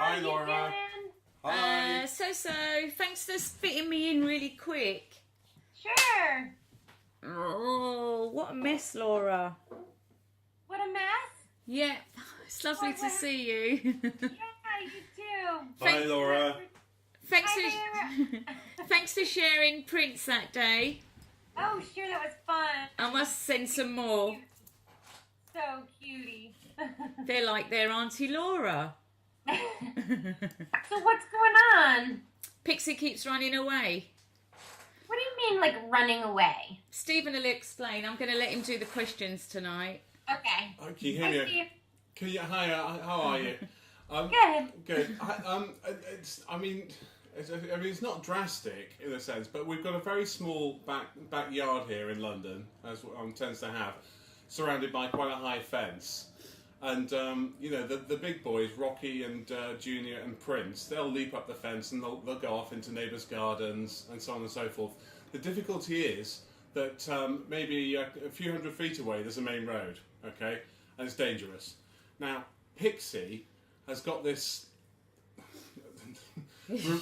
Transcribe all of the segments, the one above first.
Hi, Laura. Hi. So, thanks for fitting me in really quick. Sure. Oh, what a mess, Laura. What a mess. Yeah, it's lovely to see you. Yeah, you too. Bye, Laura. Thanks for sharing prints that day. Oh, sure, that was fun. I must send some more. So cutie. They're like their Auntie Laura. So what's going on? Pixie keeps running away. What do you mean, like, running away? Stephen will explain. I'm going to let him do the questions tonight. Okay. Oh, can you hear me? Can you? Hi. How are you? Good. Good. It's not drastic in a sense, but we've got a very small backyard here in London, as tends to have, surrounded by quite a high fence. And the big boys, Rocky and Junior and Prince, they'll leap up the fence and they'll go off into neighbours' gardens and so on and so forth. The difficulty is that maybe a few hundred feet away there's a main road, okay, and it's dangerous. Now Pixie has got this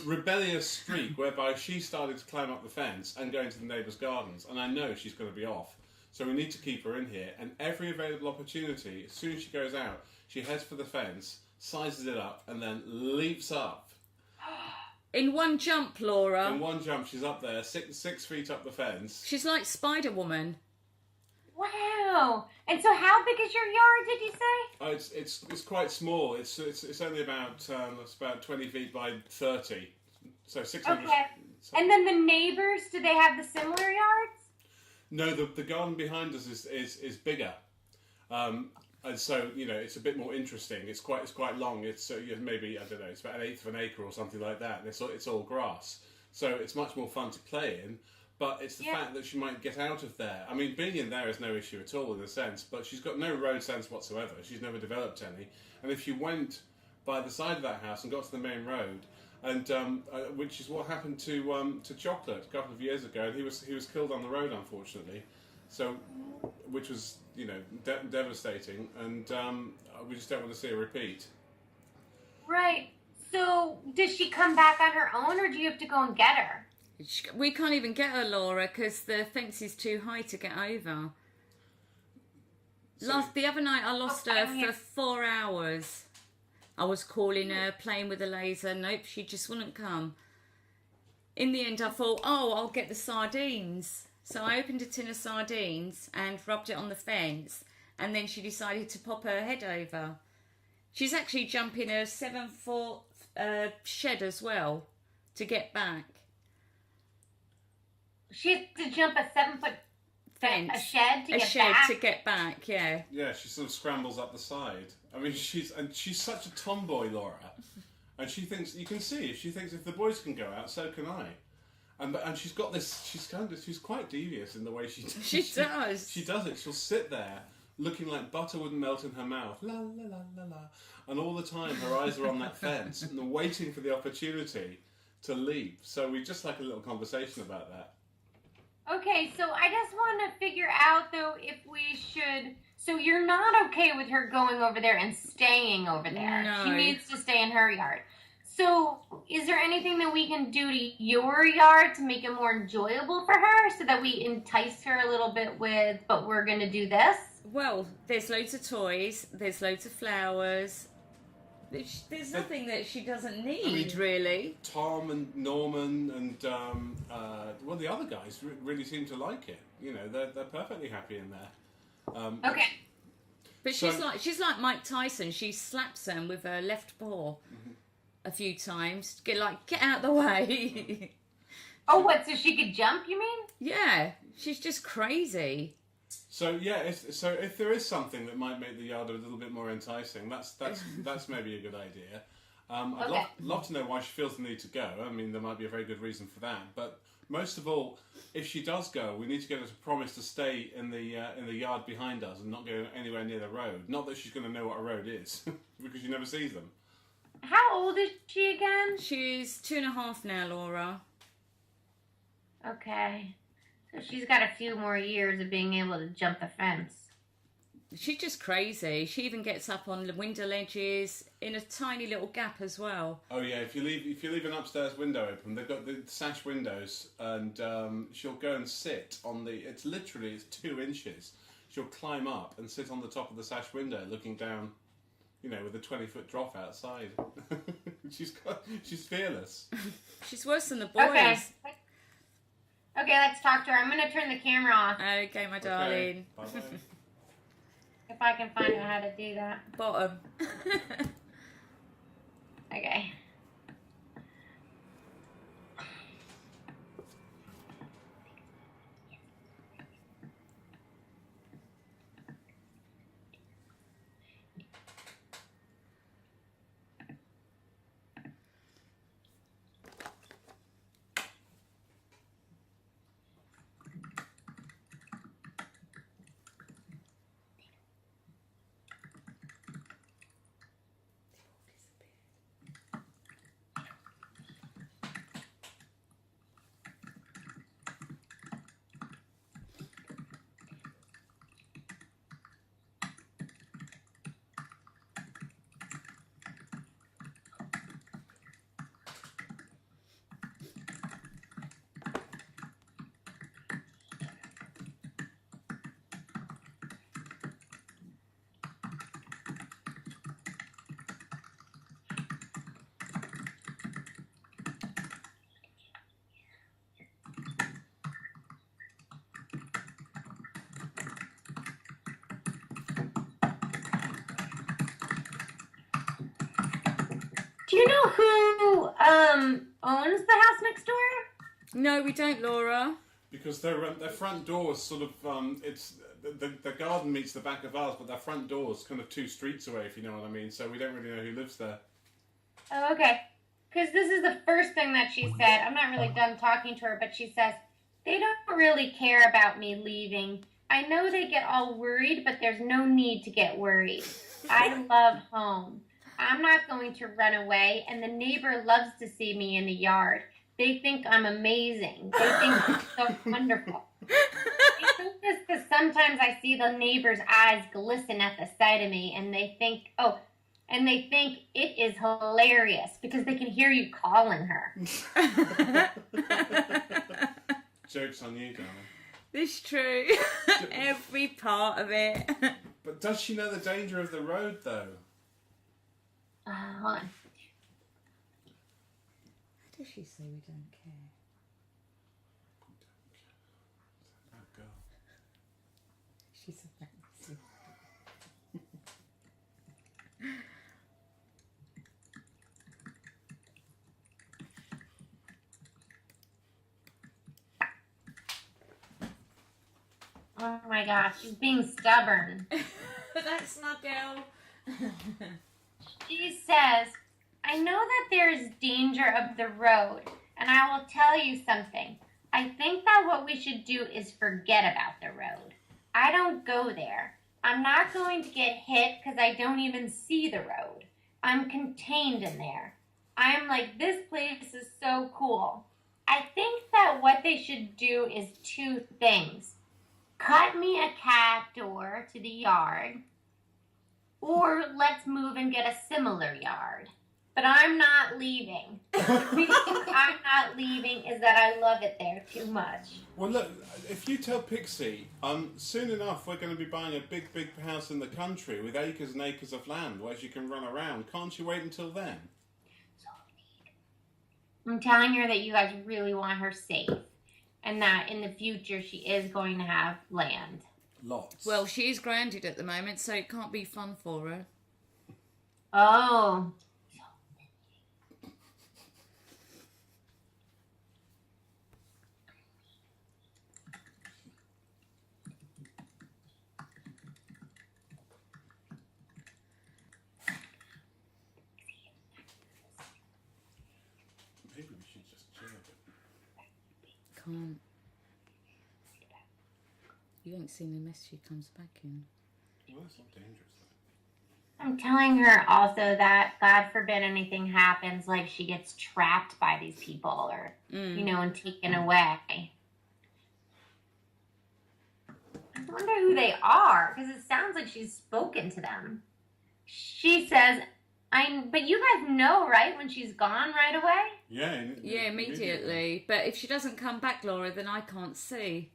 rebellious streak whereby she started to climb up the fence and go into the neighbours' gardens, and I know she's going to be off. So we need to keep her in here, and every available opportunity, as soon as she goes out, she heads for the fence, sizes it up, and then leaps up. In one jump, Laura. In one jump, she's up there, six feet up the fence. She's like Spider-Woman. Wow. And so how big is your yard, did you say? Oh, it's quite small. It's only about 20 feet by 30, so 600. Okay. And then the neighbors, do they have the similar yards? No, the garden behind us is bigger, and so it's a bit more interesting. It's quite long. It's maybe I don't know. It's about an eighth of an acre or something like that. And it's all grass, so it's much more fun to play in. But it's the fact that she might get out of there. I mean, being in there is no issue at all in a sense. But she's got no road sense whatsoever. She's never developed any. And if she went by the side of that house and got to the main road, and which is what happened to Chocolate a couple of years ago, and he was killed on the road, unfortunately. So, which was devastating, and we just don't want to see a repeat. Right. So does she come back on her own, or do you have to go and get her? We can't even get her, Laura, because the fence is too high to get over. So, The other night I lost her for 4 hours. I was calling her, playing with the laser. Nope, she just wouldn't come. In the end, I thought, I'll get the sardines. So I opened a tin of sardines and rubbed it on the fence. And then she decided to pop her head over. She's actually jumping a 7-foot shed as well to get back. She has to jump a 7-foot Fence. A shed to a get shed back? to get back, yeah. Yeah, she sort of scrambles up the side. I mean, she's such a tomboy, Laura, and she thinks you can see. She thinks if the boys can go out, so can I. And she's got this. She's quite devious in the way she does. She does. She does it. She'll sit there looking like butter wouldn't melt in her mouth, la la la la la, and all the time her eyes are on that fence and waiting for the opportunity to leap. So we just like a little conversation about that. Okay, so I just want to figure out, though, if we should... So you're not okay with her going over there and staying over there. No. She needs to stay in her yard. So is there anything that we can do to your yard to make it more enjoyable for her so that we entice her a little bit with, but we're going to do this? Well, there's loads of toys, there's loads of flowers. There's nothing that she doesn't need, really. Tom and Norman and the other guys really seem to like it. They're perfectly happy in there. Okay. But she's like Mike Tyson. She slaps them with her left paw a few times. Get out the way. Oh, what? So she could jump? You mean? Yeah, she's just crazy. So if there is something that might make the yard a little bit more enticing, that's maybe a good idea. I'd love to know why she feels the need to go. I mean, there might be a very good reason for that. But most of all, if she does go, we need to get her to promise to stay in the yard behind us and not go anywhere near the road. Not that she's going to know what a road is, because she never sees them. How old is she again? She's 2.5 now, Laura. Okay. So she's got a few more years of being able to jump the fence. She's just crazy. She even gets up on the window ledges in a tiny little gap as well. Oh yeah, if you leave an upstairs window open, they've got the sash windows, and she'll go and sit on the. It's 2 inches. She'll climb up and sit on the top of the sash window, looking down, with a 20-foot drop outside. she's fearless. She's worse than the boys. Okay, let's talk to her. I'm gonna turn the camera off. Okay, my darling. Bye. If I can find out how to do that. Bottom. Okay. Do you know who owns the house next door? No, we don't, Laura. Because their front door is sort of it's the garden meets the back of ours, but their front door is kind of 2 streets away, if you know what I mean. So we don't really know who lives there. Oh, okay. Because this is the first thing that she said. I'm not really done talking to her, but she says, they don't really care about me leaving. I know they get all worried, but there's no need to get worried. I love home. I'm not going to run away, and the neighbor loves to see me in the yard. They think I'm amazing. They think I'm so wonderful. I think this because sometimes I see the neighbor's eyes glisten at the sight of me, and they think, it is hilarious because they can hear you calling her. Joke's on you, darling. It's true. Every part of it. But does she know the danger of the road, though? Hold on. How does she say we don't care? Oh, God. She's amazing. Oh my gosh, she's being stubborn. That's my girl. She says, I know that there is danger of the road, and I will tell you something. I think that what we should do is forget about the road. I don't go there. I'm not going to get hit because I don't even see the road. I'm contained in there. I am like, this place is so cool. I think that what they should do is 2 things. Cut me a cat door to the yard, or let's move and get a similar yard. But I'm not leaving. The reason I'm not leaving is that I love it there too much. Well, look, if you tell Pixie, soon enough we're going to be buying a big, big house in the country with acres and acres of land where she can run around. Can't you wait until then? I'm telling her that you guys really want her safe, and that in the future she is going to have land. Lots. Well, she's grounded at the moment, so it can't be fun for her. Oh. Maybe we should just chill a bit. Can't. You ain't seen the mess she comes back in. Well, that's not dangerous, though. I'm telling her also that, God forbid anything happens, like she gets trapped by these people or, and taken away. I I wonder who they are, because it sounds like she's spoken to them. She says, but you guys know, right, when she's gone right away? Yeah, immediately. But if she doesn't come back, Laura, then I can't see.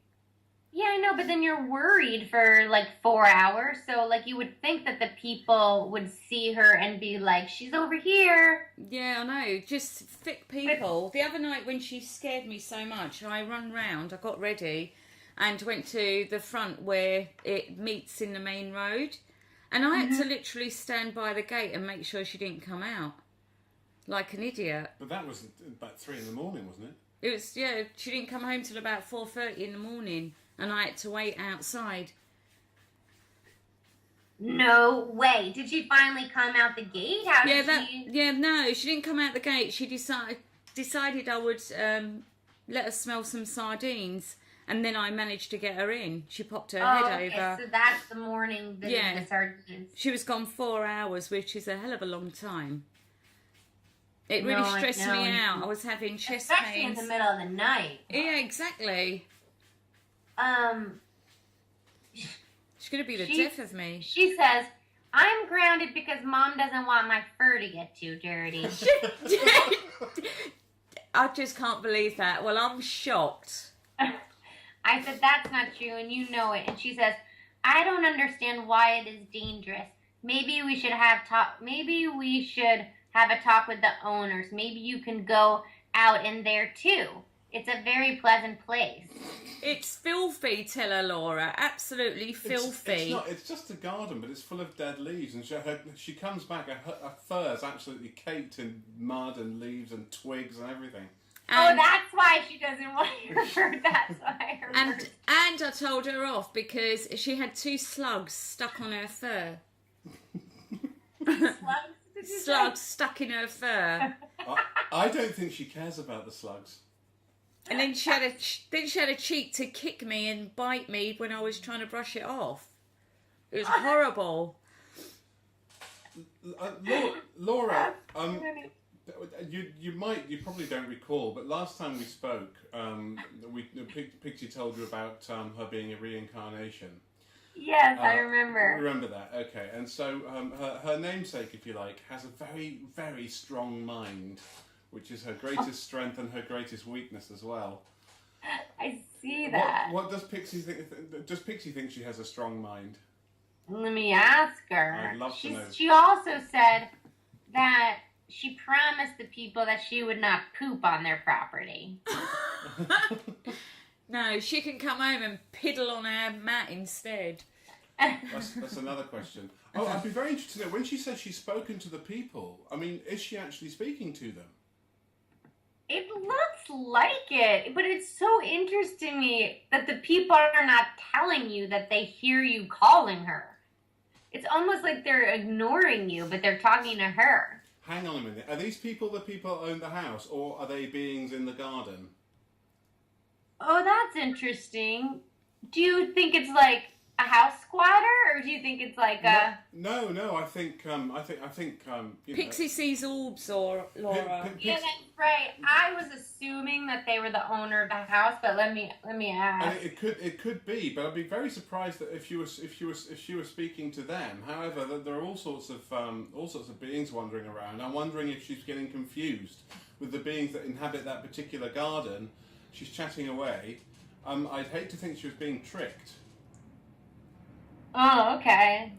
Yeah, I know, but then you're worried for like 4 hours. So, like, you would think that the people would see her and be like, she's over here. Yeah, I know. Just thick people. The other night when she scared me so much, I run round, I got ready, and went to the front where it meets in the main road. And I had to literally stand by the gate and make sure she didn't come out. Like an idiot. But that was about 3 in the morning, wasn't it? It was, yeah, she didn't come home till about 4:30 in the morning. And I had to wait outside. No way. Did she finally come out the gate? How did she... Yeah, no, she didn't come out the gate. She decided I would let her smell some sardines. And then I managed to get her in. She popped her head over. So that's the morning that the sardines. She was gone 4 hours, which is a hell of a long time. It really stressed me out. I was having chest pains. Especially in the middle of the night. Yeah, exactly. She's going to be the death of me. She says, I'm grounded because Mom doesn't want my fur to get too dirty. I just can't believe that. Well, I'm shocked. I said, that's not true, and you know it. And she says, I don't understand why it is dangerous. Maybe we should have a talk with the owners. Maybe you can go out in there too. It's a very pleasant place. It's filthy, tell her, Laura. Absolutely filthy. It's just a garden, but it's full of dead leaves. And she comes back, her fur is absolutely caked in mud and leaves and twigs and everything. And, that's why she doesn't want her fur. That's why her and I told her off because she had 2 slugs stuck on her fur. Slugs stuck in her fur. I don't think she cares about the slugs. And then she had a cheek to kick me and bite me when I was trying to brush it off. It was horrible. Laura, you probably don't recall, but last time we spoke, Pixie told you about her being a reincarnation. Yes, I remember. Remember that, okay. And so her namesake, if you like, has a very, very strong mind, which is her greatest strength and her greatest weakness as well. I see that. What does Pixie think? Does Pixie think she has a strong mind? Let me ask her. I'd love to know. She also said that she promised the people that she would not poop on their property. No, she can come home and piddle on our mat instead. That's another question. Oh, I'd be very interested to know, when she says she's spoken to the people, I mean, is she actually speaking to them? It looks like it, but it's so interesting to me that the people are not telling you that they hear you calling her. It's almost like they're ignoring you, but they're talking to her. Hang on a minute. Are these people the people who own the house, or are they beings in the garden? Oh, that's interesting. Do you think it's like a house squatter, or do you think it's like a... No. I think Pixie sees orbs, or Laura. Yeah, that's right. I was assuming that they were the owner of the house, but let me ask. And it could be, but I'd be very surprised that if she was speaking to them. However, there are all sorts of beings wandering around. I'm wondering if she's getting confused with the beings that inhabit that particular garden. She's chatting away. I'd hate to think she was being tricked. Oh, okay.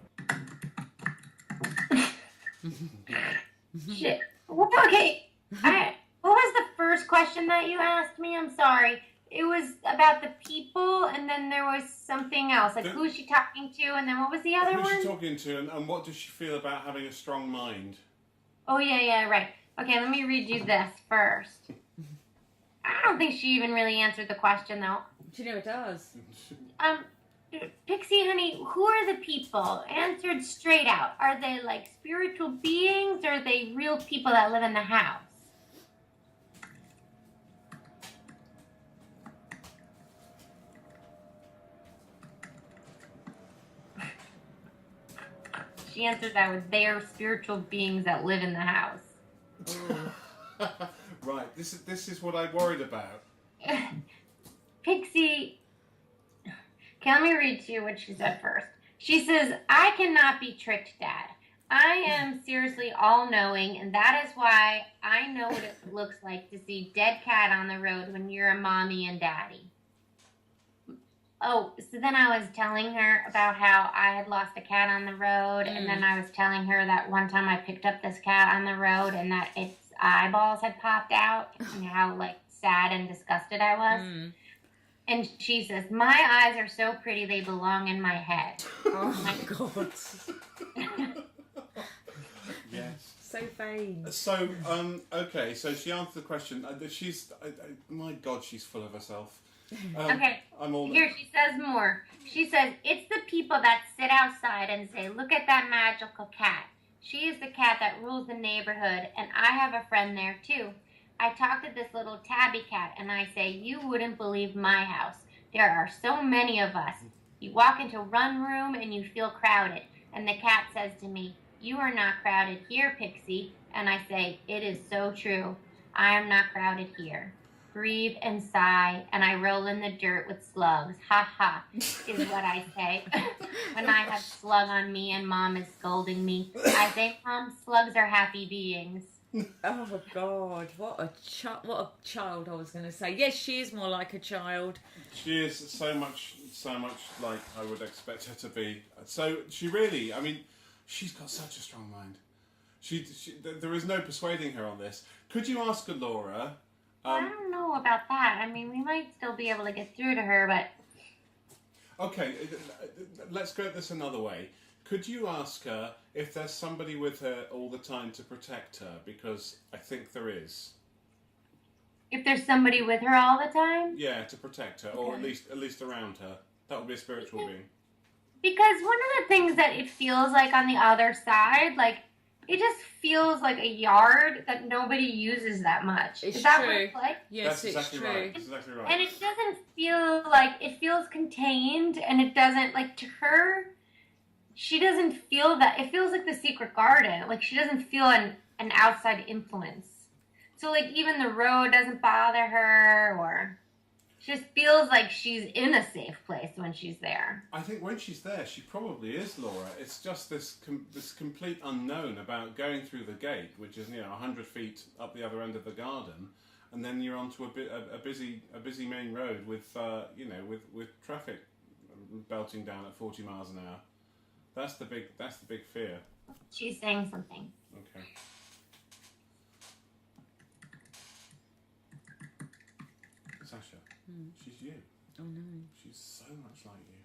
Shit. Okay. What was the first question that you asked me? I'm sorry. It was about the people, and then there was something else. Like, who is she talking to, and then what was the other one? Who's she talking to, and what does she feel about having a strong mind? Oh, yeah, right. Okay, let me read you this first. I don't think she even really answered the question, though. She never does. Pixie, honey, who are the people? Answered straight out. Are they like spiritual beings, or are they real people that live in the house? She answered that with they are spiritual beings that live in the house. Right, this is what I worried about. Pixie, Okay, let me read to you what she said first. She says, I cannot be tricked, Dad. I am seriously all-knowing, and that is why I know what it looks like to see dead cat on the road when you're a mommy and daddy. Oh, so then I was telling her about how I had lost a cat on the road, and then I was telling her that one time I picked up this cat on the road and that its eyeballs had popped out, and how, like, sad and disgusted I was. And she says, my eyes are so pretty they belong in my head. Oh, my God. Yes. So vain. So, okay, so she answered the question. My God, she's full of herself. Okay, here she says more. She says, it's the people that sit outside and say, look at that magical cat. She is the cat that rules the neighborhood, and I have a friend there too. I talk to this little tabby cat, and I say, you wouldn't believe my house. There are so many of us. You walk into one room and you feel crowded, and the cat says to me, you are not crowded here, Pixie. And I say, it is so true. I am not crowded here. Breathe and sigh, and I roll in the dirt with slugs. Ha ha, is what I say. When I have slug on me and Mom is scolding me, I say, Mom, slugs are happy beings. Oh God, what a child I was going to say. Yes, she is more like a child. She is so much like I would expect her to be. So she really, I mean, she's got such a strong mind. There is no persuading her on this. Could you ask her, Laura? I don't know about that. I mean, we might still be able to get through to her, but... Okay, let's go at this another way. Could you ask her if there's somebody with her all the time to protect her? Because I think there is. If there's somebody with her all the time? Yeah, to protect her, or at least around her. That would be a spiritual being. Because one of the things that it feels like on the other side, like, it just feels like a yard that nobody uses that much. Is that true. what it's like? Yes, That's exactly true. right. That's exactly right. And it doesn't feel like, it feels contained, and it doesn't, like, to her, she doesn't feel that. It feels like the secret garden. Like, she doesn't feel an outside influence. So, like, even the road doesn't bother her, or she just feels like she's in a safe place when she's there. I think when she's there, she probably is, Laura. It's just this complete unknown about going through the gate, which is 100 feet up the other end of the garden, and then you're onto a busy main road with with traffic belting down at 40 miles an hour. That's the big fear. She's saying something. Okay. Sasha, she's you. Oh no. She's so much like you.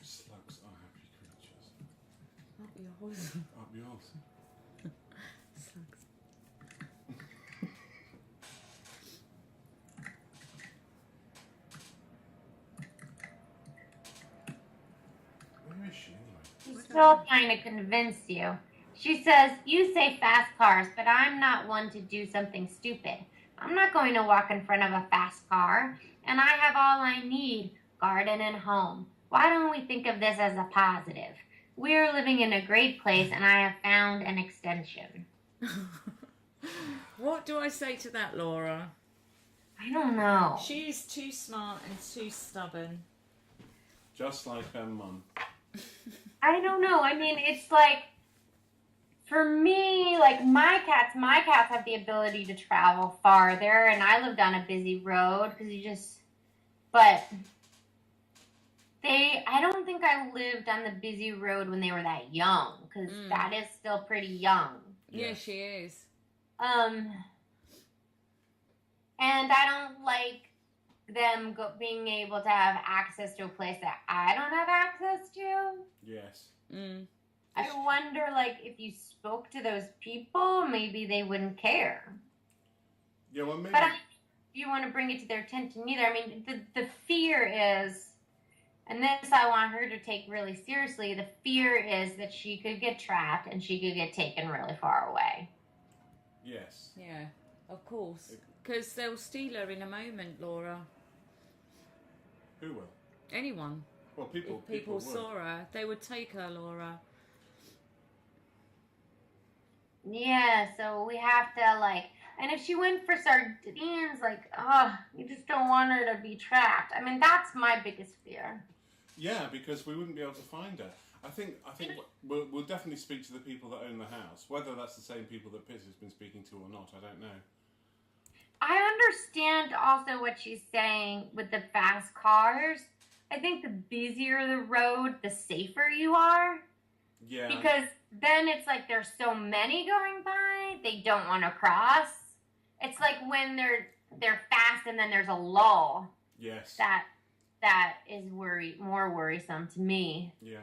Slugs are happy creatures. Up yours. Up yours. Slugs. Where is she anyway? She's still trying to convince you. She says, you say fast cars, but I'm not one to do something stupid. I'm not going to walk in front of a fast car, and I have all I need, garden and home. Why don't we think of this as a positive? We're living in a great place, and I have found an extension. What do I say to that, Laura? I don't know. She's too smart and too stubborn. Just like her mum. I don't know. I mean, it's like, for me, like my cats have the ability to travel farther, and I lived on a busy road but I don't think I lived on the busy road when they were that young, because that is still pretty young. Yeah, she is. And I don't like them being able to have access to a place that I don't have access to. Yes. I wonder, like, if you spoke to those people, maybe they wouldn't care. Yeah, well, maybe. But you want to bring it to their attention either. I mean, the fear is, and this I want her to take really seriously, the fear is that she could get trapped and she could get taken really far away. Yes. Yeah, of course. Because they'll steal her in a moment, Laura. Who will? Anyone. Well, people If people would. saw her, they would take her, Laura. Yeah, so we have to, like, and if she went for sardines, like, you just don't want her to be trapped. I mean, that's my biggest fear. Yeah, because we wouldn't be able to find her. I think we'll definitely speak to the people that own the house. Whether that's the same people that Pissy's been speaking to or not, I don't know. I understand also what she's saying with the fast cars. I think the busier the road, the safer you are. Yeah. Because then it's like there's so many going by, they don't want to cross. It's like when they're fast and then there's a lull. Yes. That is more worrisome to me. Yeah.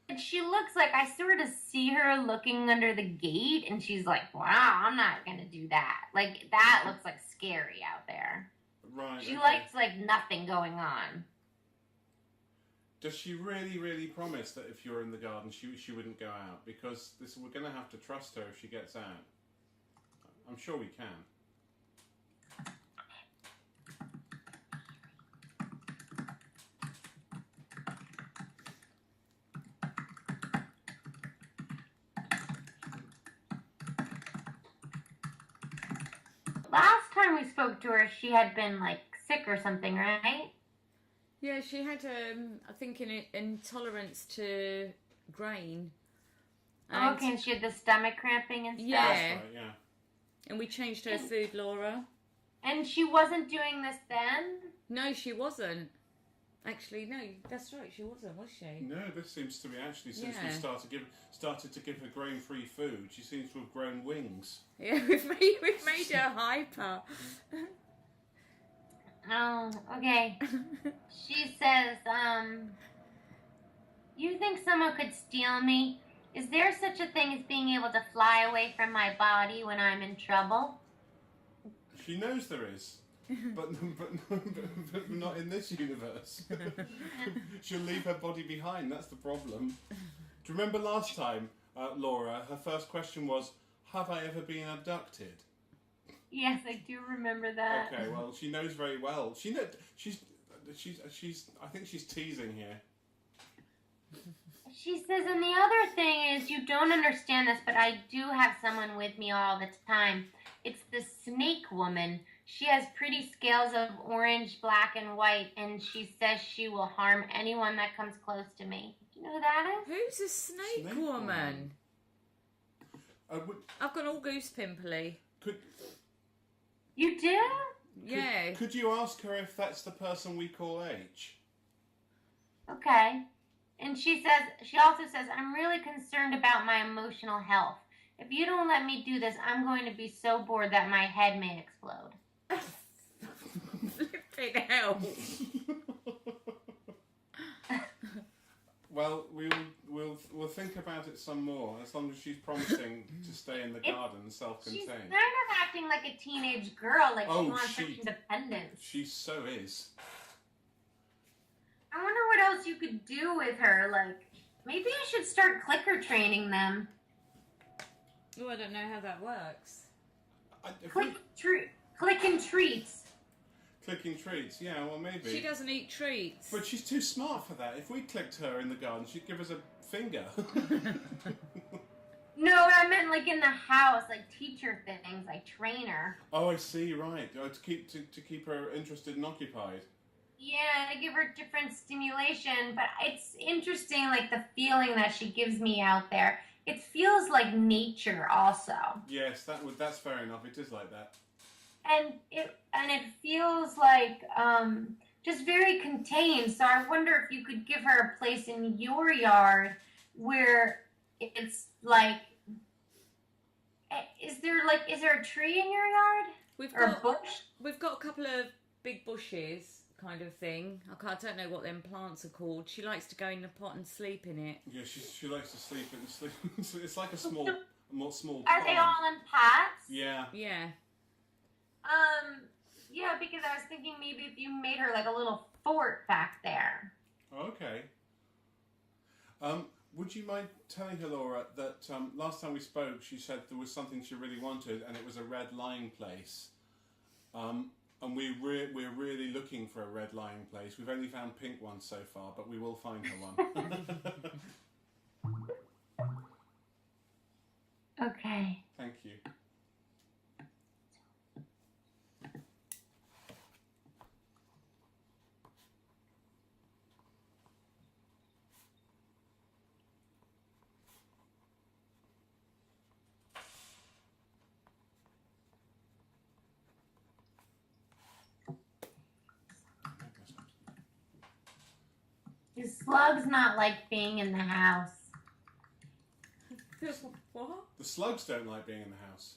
And she looks like, I sort of see her looking under the gate, and she's like, wow, I'm not going to do that. Like, that looks like scary out there. Right. She likes, like, nothing going on. Does she really, really promise that if you're in the garden, she wouldn't go out? Because we're going to have to trust her if she gets out. I'm sure we can. Last time we spoke to her, she had been, like, sick or something, right? Yeah, she had, I think, an intolerance to grain. And, Okay, and she had the stomach cramping and stuff? Yeah. That's right, yeah. And we changed her food, Laura. And she wasn't doing this then? No, she wasn't. Actually, no, that's right, she wasn't, was she? No, this seems to be actually since we Yeah. started to give her grain-free food, she seems to have grown wings. Yeah, we've made her hyper. Oh, okay. She says, you think someone could steal me? Is there such a thing as being able to fly away from my body when I'm in trouble? She knows there is, but not in this universe. She'll leave her body behind. That's the problem. Do you remember last time, Laura? Her first question was, "Have I ever been abducted?" Yes, I do remember that. Okay, well, she knows very well. She's. I think she's teasing here. She says, and the other thing is, you don't understand this, but I do have someone with me all the time. It's the snake woman. She has pretty scales of orange, black, and white, and she says she will harm anyone that comes close to me. Do you know who that is? Who's a snake woman? I've got all goose pimply. You do? Yeah. Could you ask her if that's the person we call H? Okay. And she also says, I'm really concerned about my emotional health. If you don't let me do this, I'm going to be so bored that my head may explode. Flipping hell. Well, we'll think about it some more, as long as she's promising to stay in the garden She's self-contained. kind of acting like a teenage girl, like Oh, she wants her she- independence. She so is. I wonder what else you could do with her. Like, maybe I should start clicker training them. Oh, I don't know how that works. Click and treats. Clicking treats, yeah, well maybe. She doesn't eat treats. But she's too smart for that. If we clicked her in the garden, she'd give us a finger. No, I meant like in the house, like teacher things, like trainer. Oh, I see. Right, to keep her interested and occupied. Yeah, to give her different stimulation. But it's interesting, like the feeling that she gives me out there. It feels like nature, also. Yes, that's fair enough. It is like that. And it feels like just very contained. So I wonder if you could give her a place in your yard where it's like, is there a tree in your yard or a bush? We've got a couple of big bushes, kind of thing. I don't know what them plants are called. She likes to go in the pot and sleep in it. Yeah, she likes to sleep in the sleep. It's like a small Are pond. they all in pots? Yeah. Yeah. Yeah, because I was thinking maybe if you made her like a little fort back there. Okay. Would you mind telling her, Laura, that last time we spoke, she said there was something she really wanted, and it was a red line place. And we're really looking for a red lying place. We've only found pink ones so far, but we will find her one. Okay. Thank you. The slugs not like being in the house. What? The slugs don't like being in the house.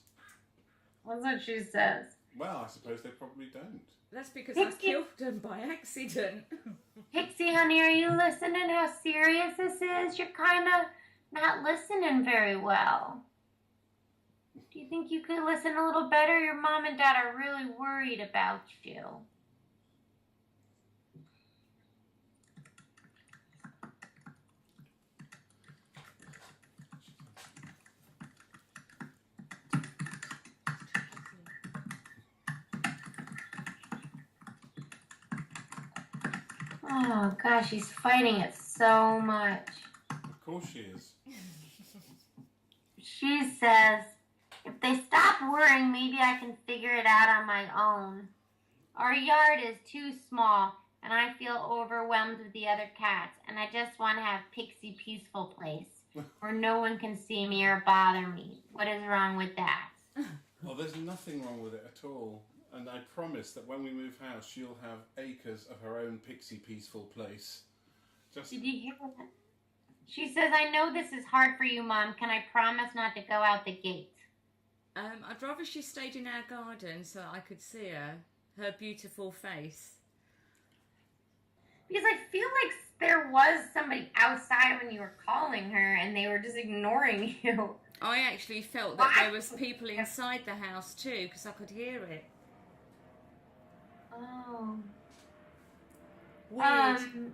That's what she says. Well, I suppose they probably don't. That's because I killed them by accident. Pixie, honey, are you listening how serious this is? You're kind of not listening very well. Do you think you could listen a little better? Your mom and dad are really worried about you. Oh, gosh, she's fighting it so much. Of course she is. She says, if they stop worrying, maybe I can figure it out on my own. Our yard is too small, and I feel overwhelmed with the other cats, and I just want to have Pixie peaceful place where no one can see me or bother me. What is wrong with that? Well, there's nothing wrong with it at all. And I promise that when we move house, she'll have acres of her own pixie peaceful place. Just Did you hear that? She says, I know this is hard for you, Mom. Can I promise not to go out the gate? I'd rather she stayed in our garden so I could see her beautiful face. Because I feel like there was somebody outside when you were calling her and they were just ignoring you. I actually felt that there was people inside the house too because I could hear it. Oh. Weird.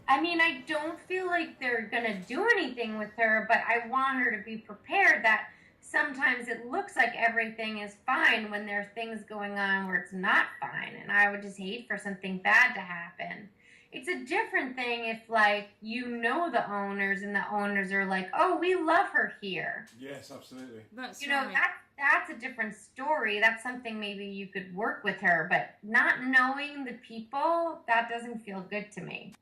I mean, I don't feel like they're gonna do anything with her, but I want her to be prepared that sometimes it looks like everything is fine when there's things going on where it's not fine, and I would just hate for something bad to happen. It's a different thing if, like, you know the owners and the owners are like, oh, we love her here. yes, absolutely. That's You know, right. that's a different story. That's something maybe you could work with her, but not knowing the people, that doesn't feel good to me.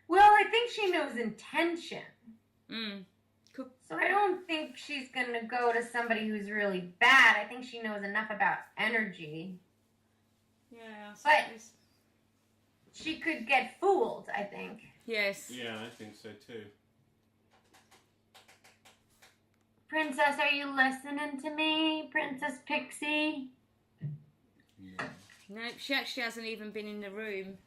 Well, I think she knows intention. Cool. So I don't think she's going to go to somebody who's really bad. I think she knows enough about energy. Yeah, But she could get fooled, I think. yes. Yeah, I think so too. Princess, are you listening to me? Princess Pixie? Yeah. No, she actually hasn't even been in the room.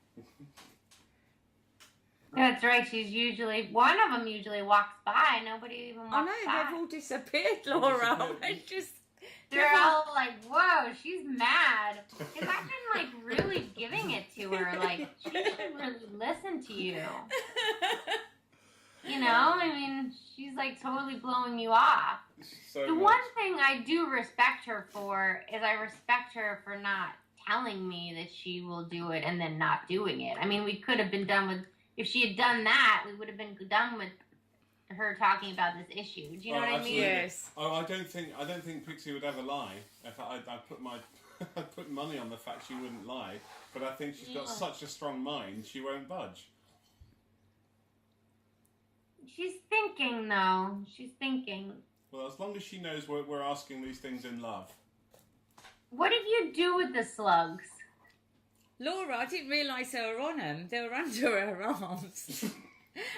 That's right. She's usually, one of them usually walks by. Nobody even walks I know, by. they've all disappeared, Laura. disappeared. It's just... They're all like, whoa, she's mad. Because I've been, like, really giving it to her. Like, she should really listen to you. You know? I mean, she's, like, totally blowing you off. So The much. one thing I do respect her for is I respect her for not telling me that she will do it and then not doing it. I mean, we could have been done with, if she had done that, we would have been done with her talking about this issue. Do you know what I mean? absolutely. Yes. Oh, I don't think Pixie would ever lie. If I put my, I put money on the fact she wouldn't lie. But I think she's got Yeah. such a strong mind, she won't budge. She's thinking, though. She's thinking. Well, as long as she knows we're asking these things in love. What did you do with the slugs? Laura, I didn't realise they were on them. They were under her arms.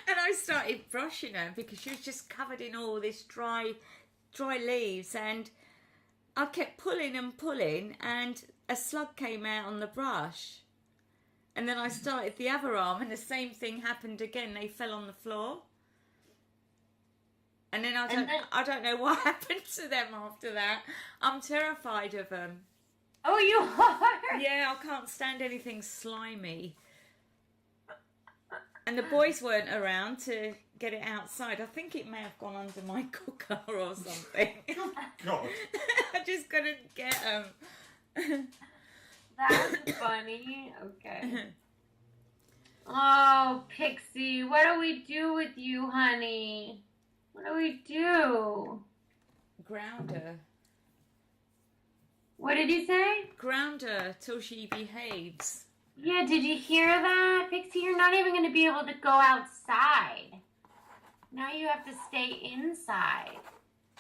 And I started brushing her because she was just covered in all this dry leaves. And I kept pulling and pulling and a slug came out on the brush. And then I started the other arm and the same thing happened again. They fell on the floor. And then I don't know what happened to them after that. I'm terrified of them. Oh, you are? Yeah, I can't stand anything slimy. And the boys weren't around to get it outside. I think it may have gone under my cooker or something. God. I just couldn't get them. That's funny. Okay. Oh, Pixie, what do we do with you, honey? What do we do? Ground her. What did you say? Ground her till she behaves. Yeah, did you hear that? Pixie, you're not even going to be able to go outside. Now you have to stay inside.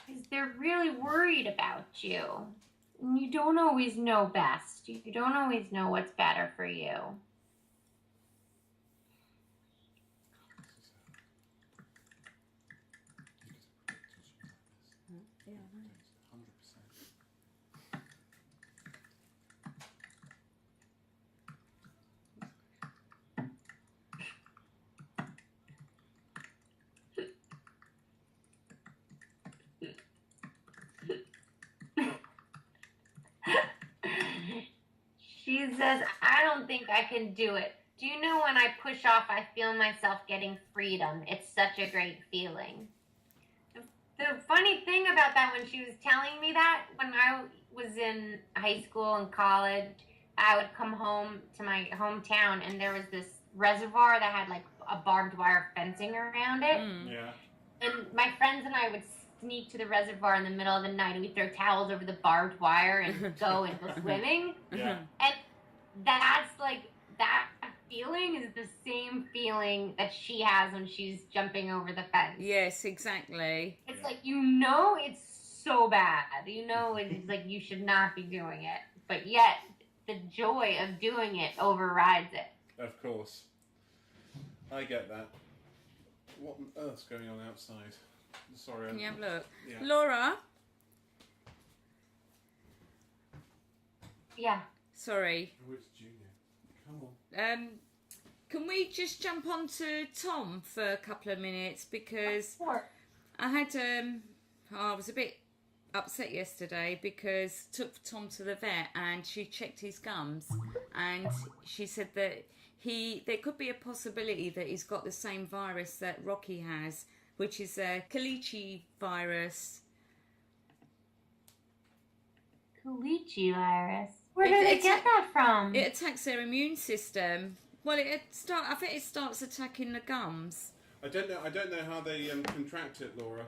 Because they're really worried about you. And you don't always know best. You don't always know what's better for you. She says, I don't think I can do it. Do you know when I push off, I feel myself getting freedom. It's such a great feeling. The funny thing about that, when she was telling me that, when I was in high school and college, I would come home to my hometown, and there was this reservoir that had like a barbed wire fencing around it. Yeah. And my friends and I would sneak to the reservoir in the middle of the night, and we'd throw towels over the barbed wire and go swimming. Yeah. And that's like, that feeling is the same feeling that she has when she's jumping over the fence. Yes, exactly. It's like, you know, it's so bad. You know, it's like you should not be doing it. But yet, the joy of doing it overrides it. Of course. I get that. What on earth's going on outside? Sorry. Can you have a look? Yeah. Laura? Yeah. Sorry. Oh, it's Junior. Come on. Can we just jump on to Tom for a couple of minutes? Because Sure. I had, I was a bit upset yesterday because took Tom to the vet and she checked his gums and she said that there could be a possibility that he's got the same virus that Rocky has, which is a Kalichi virus. Kalichi virus? Where did they get that from? It attacks their immune system. Well, I think it starts attacking the gums. I don't know how they contract it, Laura.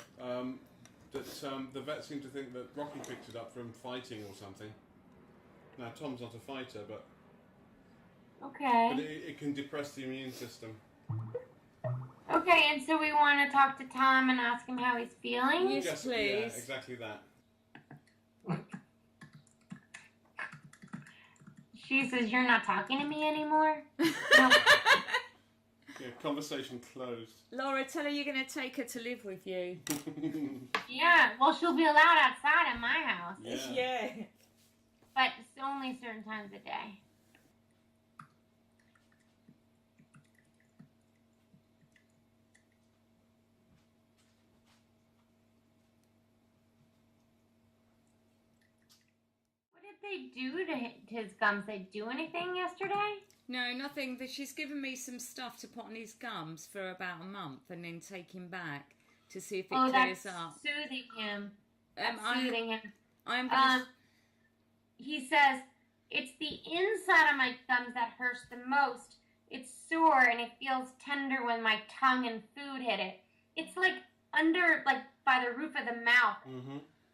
The vet seemed to think that Rocky picked it up from fighting or something. Now Tom's not a fighter, but Okay. it can depress the immune system. Okay, and so we want to talk to Tom and ask him how he's feeling? Yes, please. Yeah, exactly that. She says, you're not talking to me anymore? No. Yeah, conversation closed. Laura, tell her you're going to take her to live with you. Yeah, well, she'll be allowed outside in my house. Yeah. But it's only certain times a day. What did they do to his gums? They do anything yesterday? No, nothing. She's given me some stuff to put on his gums for about a month and then take him back to see if it clears that's up. soothing him. I'm him. gonna, He says, it's the inside of my gums that hurts the most. It's sore and it feels tender when my tongue and food hit it. It's like under, like by the roof of the mouth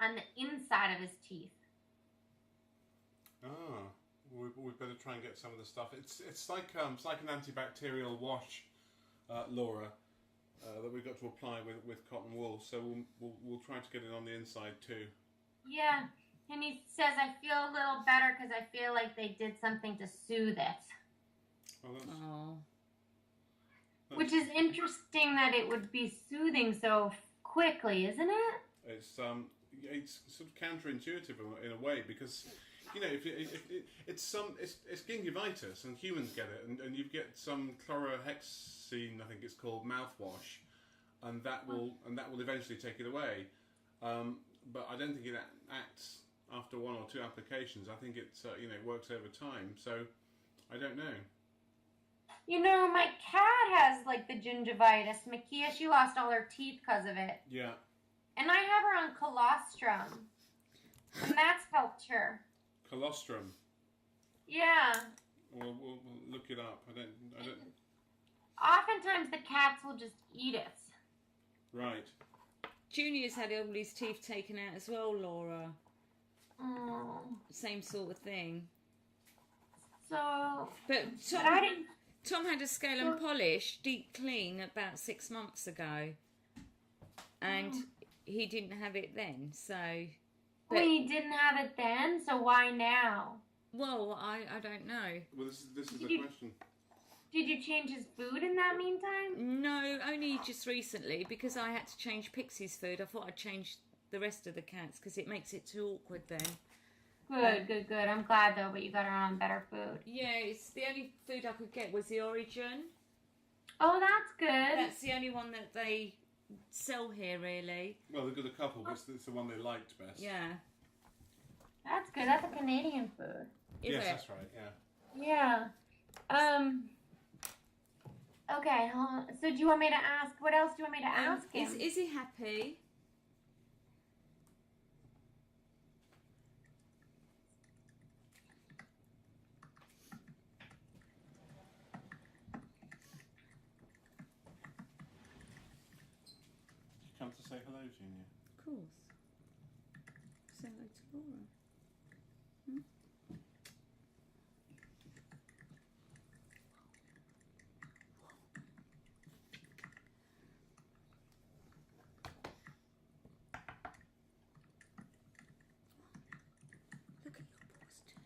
on the inside of his teeth. Ah, we better try and get some of the stuff. It's like an antibacterial wash, Laura, that we've got to apply with cotton wool. So we'll try to get it on the inside too. Yeah, and he says I feel a little better because I feel like they did something to soothe it. Oh, Which is interesting that it would be soothing so quickly, isn't it? it's sort of counterintuitive in a way because. You know, it's gingivitis, and humans get it, and you get some chlorhexidine, I think it's called, mouthwash, and that will eventually take it away. But I don't think it acts after one or two applications. I think it works over time. So I don't know. You know, my cat has like the gingivitis. Makia, she lost all her teeth because of it. Yeah. And I have her on colostrum, and that's helped her. Colostrum. Yeah. We'll look it up. I don't. Oftentimes the cats will just eat it. Right. Junior's had all his teeth taken out as well, Laura. Oh. Same sort of thing. So. But Tom had a scale and polish deep clean about 6 months ago, and he didn't have it then. So. But, Wait, he didn't have it then. So why now? Well, I don't know. Well, this is the question. Did you change his food in that meantime? No, only just recently because I had to change Pixie's food. I thought I'd change the rest of the cats because it makes it too awkward then. Good. I'm glad though, but you got her on better food. Yeah, it's the only food I could get was the Origin. Oh, that's good. That's the only one that they sell here, really. Well, they've got a couple, but it's the one they liked best. Yeah. That's good. That's a Canadian food. Yes, Is it? that's right. Yeah. Yeah. Okay. So do you want me to ask? What else do you want me to ask him? Is he happy? Come to say hello, Junior. Of course. Say hello to Laura. Look at your paws, dirty. Dirty.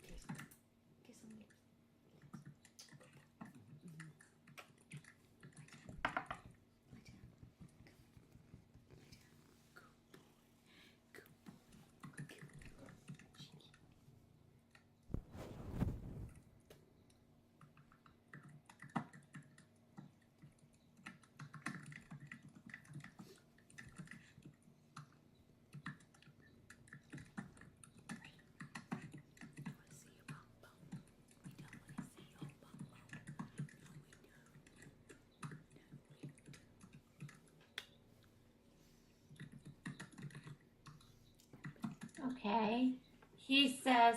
Kiss on the lips. Lie down. Good boy. Good boy. Okay. He says,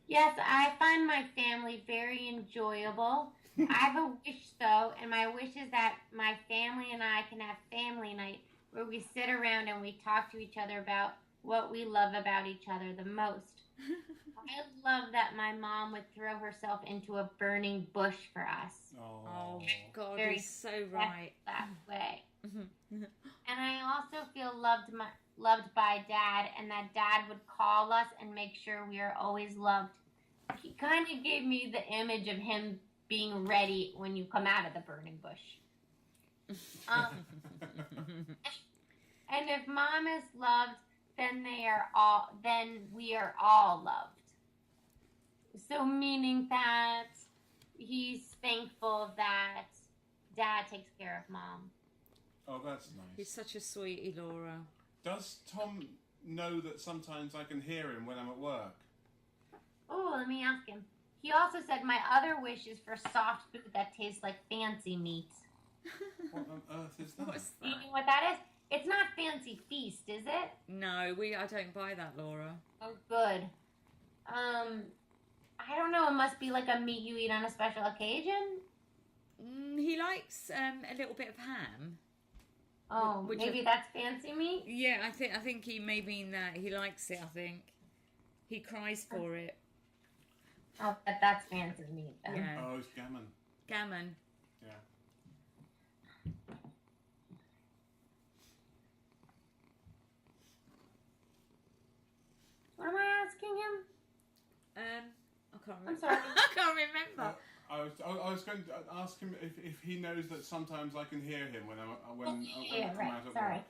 yes, I find my family very enjoyable. I have a wish, though, and my wish is that my family and I can have family night where we sit around and we talk to each other about what we love about each other the most. I love that my mom would throw herself into a burning bush for us. Oh, God, Very he's so right. That way. And I also feel loved by Dad, and that Dad would call us and make sure we are always loved. He kind of gave me the image of him being ready when you come out of the burning bush. And if Mom is loved, then we are all loved. So meaning that he's thankful that Dad takes care of Mom. Oh, that's nice. He's such a sweetie, Laura. Does Tom know that sometimes I can hear him when I'm at work? Oh, let me ask him. He also said my other wish is for soft food that tastes like fancy meat. What on earth is that? What's Do you that? know what that is? It's not Fancy Feast, is it? No, I don't buy that, Laura. Oh, good. I don't know. It must be like a meat you eat on a special occasion. He likes a little bit of ham. Oh, maybe that's fancy meat. Yeah, I think he may mean that. He likes it, I think. He cries for it. Oh, but that's fancy meat then. Yeah. Oh, it's gammon. Gammon. Yeah. What am I asking him? I can't remember. I'm sorry. I can't remember. I was going to ask him if he knows that sometimes I can hear him when I'm Yeah, out right. at Sorry. work.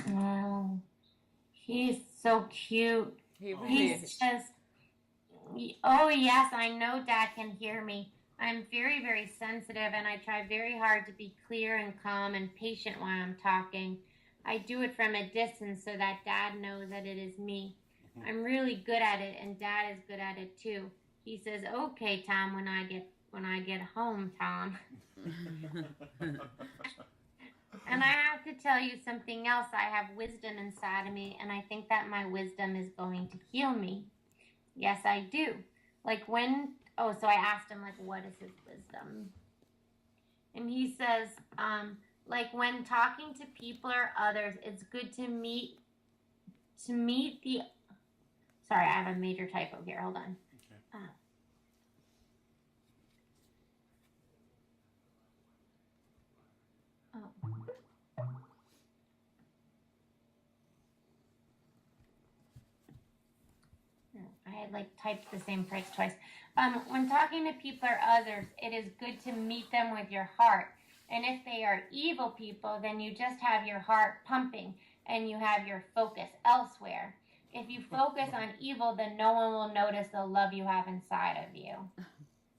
Wow. He's so cute. He really He's is. just. Oh, yes, I know Dad can hear me. I'm very, very sensitive, and I try very hard to be clear and calm and patient while I'm talking. I do it from a distance so that Dad knows that it is me. I'm really good at it, and Dad is good at it too. He says, "Okay, Tom, when I get home, Tom." And I have to tell you something else. I have wisdom inside of me, and I think that my wisdom is going to heal me. Yes, I do. Like when, oh, so I asked him, like, what is his wisdom? And he says, like when talking to people or others, it's good to meet the, sorry, I have a major typo here. Hold on. Okay. I had like typed the same phrase twice. When talking to people or others, it is good to meet them with your heart. And if they are evil people, then you just have your heart pumping and you have your focus elsewhere. If you focus on evil, then no one will notice the love you have inside of you.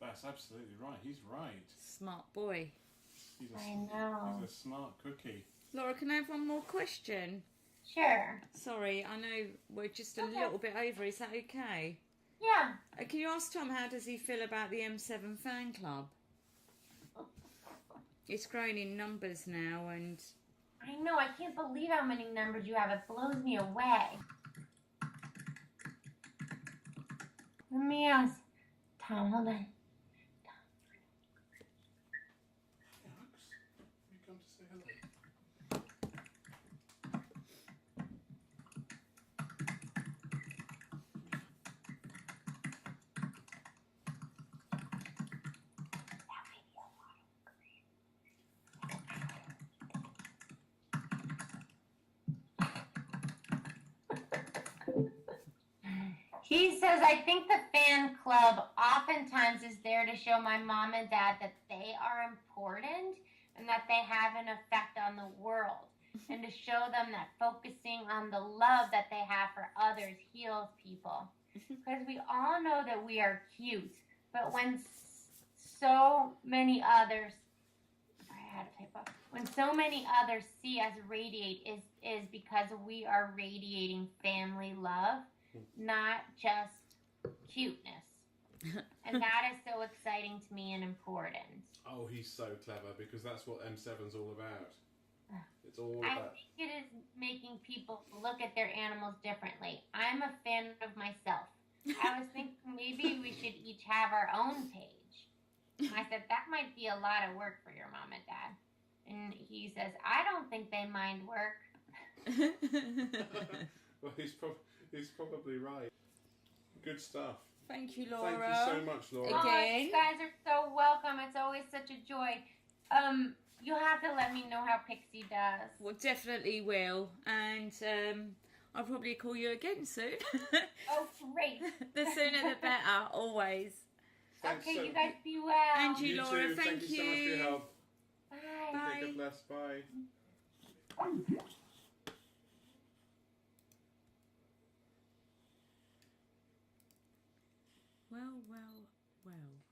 That's absolutely right. He's right. Smart boy. I know. He's a smart cookie. Laura, can I have one more question? Sure. Sorry, I know we're just a little bit over. Is that okay? Yeah. Can you ask Tom how does he feel about the M7 fan club? It's grown in numbers now, and I know. I can't believe how many numbers you have. It blows me away. Let me ask Tom. Hold on. Alex, you come to say hello. He says, I think the fan club oftentimes is there to show my mom and dad that they are important and that they have an effect on the world, and to show them that focusing on the love that they have for others heals people. Because we all know that we are cute, but when so many others, sorry, I had to type up. When so many others see us radiate is because we are radiating family love, not just cuteness. And that is so exciting to me and important. Oh, he's so clever because that's what M7's all about. It's all I about. think it is making people look at their animals differently. I'm a fan of myself. I was thinking maybe we should each have our own page. And I said, that might be a lot of work for your mom and dad. And he says, I don't think they mind work. Well, he's probably right. Good stuff. Thank you, Laura. Thank you so much, Laura. Oh, you guys are so welcome. It's always such a joy. You'll have to let me know how Pixie does. Well, definitely will. And I'll probably call you again soon. Oh, great. The sooner the better, always. Thanks Okay, so- you guys be well. And you, You Laura, too. thank you so much for your help. Bye. Bye. Okay, God bless. Bye. Well, well, well.